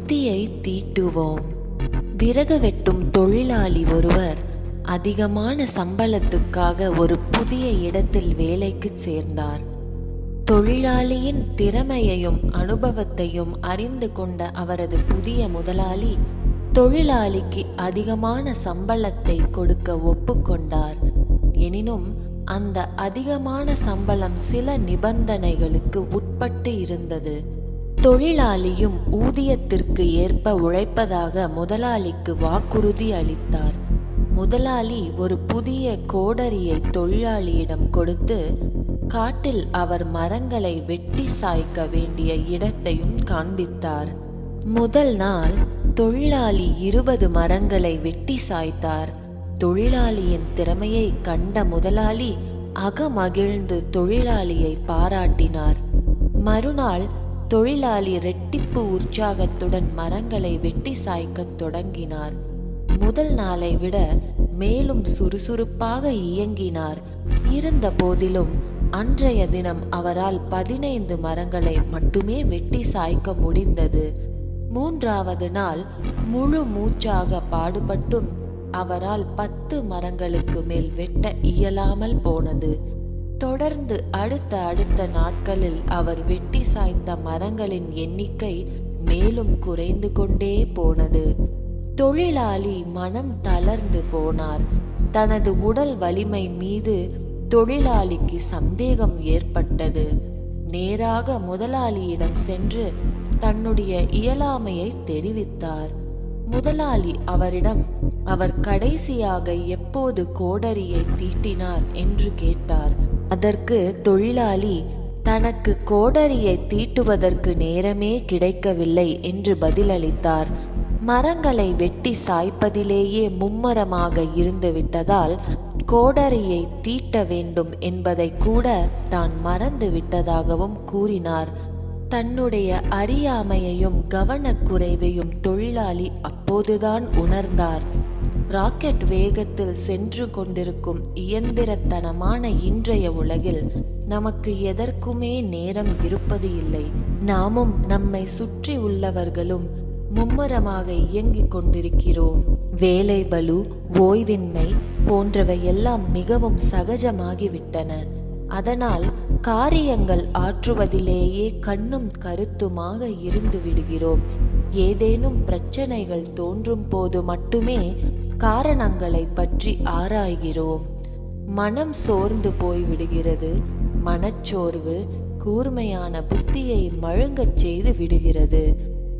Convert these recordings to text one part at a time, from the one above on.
புத்தியை தீட்டுவோம். விறகு வெட்டும் தொழிலாளி ஒருவர் அதிகமான சம்பளத்துக்காக ஒரு புதிய இடத்தில் வேலைக்கு சேர்ந்தார். தொழிலாளியின் திறமையையும் அனுபவத்தையும் அறிந்து கொண்ட அவரது புதிய முதலாளி தொழிலாளிக்கு அதிகமான சம்பளத்தை கொடுக்க ஒப்புக்கொண்டார். எனினும் அந்த அதிகமான சம்பளம் சில நிபந்தனைகளுக்கு உட்பட்டு இருந்தது. தொழிலாளியும் ஊதியத்திற்கு ஏற்ப உழைப்பதாக முதலாளிக்கு வாக்குறுதி அளித்தார். முதலாளி ஒரு புதிய கோடரியை தொழிலாளியிடம் கொடுத்து காட்டில் அவர் மரங்களை வெட்டி சாய்க்க வேண்டிய இடத்தையும் காண்பித்தார். முதல் நாள் தொழிலாளி 20 மரங்களை வெட்டி சாய்த்தார். தொழிலாளியின் திறமையை கண்ட முதலாளி அகமகிழ்ந்து தொழிலாளியை பாராட்டினார். மறுநாள் தொழிலாளி இரட்டிப்பு உற்சாகத்துடன் மரங்களை வெட்டி சாய்க்கத் தொடங்கினார். முதல் நாளை விட மேலும் சுறுசுறுப்பாக இயங்கினார். இருந்த போதிலும் அன்றைய தினம் அவரால் 15 மரங்களை மட்டுமே வெட்டி சாய்க்க முடிந்தது. மூன்றாவது நாள் முழு மூச்சாக பாடுபட்டும் அவரால் 10 மரங்களுக்கு மேல் வெட்ட இயலாமல் போனது. தொடர்ந்து அடுத்த நாட்களில் அவர் வெட்டி சாய்ந்த மரங்களின் எண்ணிக்கை மேலும் குறைந்து கொண்டே போனது. தொழிலாளி மனம் தளர்ந்து போனார். தனது உடல் வலிமை மீது தொழிலாளிக்கு சந்தேகம் ஏற்பட்டது. நேராக முதலாளியிடம் சென்று தன்னுடைய இயலாமையை தெரிவித்தார். முதலாளி அவரிடம் அவர் கடைசியாக எப்போது கோடரியை தீட்டினார் என்று கேட்டார். அதற்கு தொழிலாளி தனக்கு கோடரியை தீட்டுவதற்கு நேரமே கிடைக்கவில்லை என்று பதிலளித்தார். மரங்களை வெட்டி சாய்ப்பதிலேயே மும்மரமாக இருந்து விட்டதால் கோடரியை தீட்ட வேண்டும் என்பதை கூட தான் மறந்து விட்டதாகவும் கூறினார். தன்னுடைய அறியாமையையும் கவனக்குறைவையும் தொழிலாளி அப்போதுதான் உணர்ந்தார். ராக்கெட் வேகத்தில் சென்று கொண்டிருக்கும் இயந்திரத்தனமான இன்றைய உலகில் நமக்கு எதற்குமே நேரம் இருப்பது இல்லை. நாமும் நம்மை சுற்றி உள்ளவர்களும் மும்மரமாக இயங்கிக் கொண்டிருக்கிறோம். வேலை பளு, ஓய்வின்மை போன்றவை எல்லாம் மிகவும் சகஜமாகிவிட்டன. அதனால் காரியங்கள் ஆற்றுவதிலேயே கண்ணும் கருத்துமாக இருந்து விடுகிறோம். ஏதேனும் பிரச்சனைகள் தோன்றும் போது மட்டுமே காரணங்களை பற்றி ஆராய்கிறோம். மனம் சோர்ந்து போய்விடுகிறது. மனச்சோர்வு கூர்மையான புத்தியை மழுங்கச் செய்து விடுகிறது.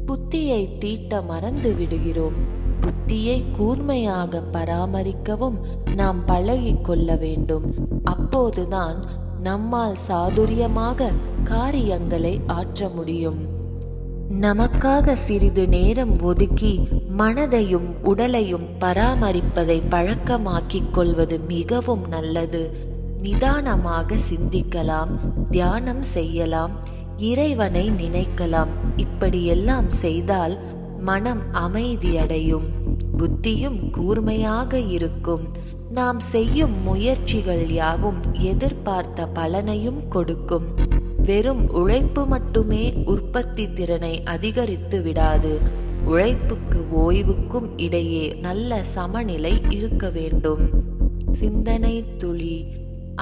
புத்தியை தீட்ட மறந்து விடுகிறோம். புத்தியை கூர்மையாக பராமரிக்கவும் நாம் பழகிக் கொள்ள வேண்டும். அப்போதுதான் நம்மால் சாதுரியமாக காரியங்களை ஆற்ற முடியும். நமக்காக சிறிது நேரம் ஒதுக்கி மனதையும் உடலையும் பராமரிப்பதை பழக்கமாக்கிக் கொள்வது மிகவும் நல்லது. நிதானமாக சிந்திக்கலாம், தியானம் செய்யலாம், இறைவனை நினைக்கலாம். இப்படியெல்லாம் செய்தால் மனம் அமைதியடையும், புத்தியும் கூர்மையாக இருக்கும். நாம் செய்யும் முயற்சிகள் யாவும் எதிர்பார்த்த பலனையும் கொடுக்கும். வெறும் உழைப்பு மட்டுமே உற்பத்தி திறனை அதிகரித்து விடாது. உழைப்புக்கு ஓய்வுக்கும் இடையே நல்ல சமநிலை இருக்க வேண்டும். சிந்தனை துளி.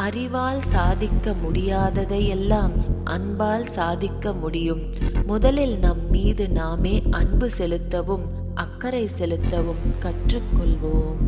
அறிவால் சாதிக்க முடியாததை எல்லாம் அன்பால் சாதிக்க முடியும். முதலில் நம் மீது நாமே அன்பு செலுத்தவும் அக்கறை செலுத்தவும் கற்றுக்கொள்வோம்.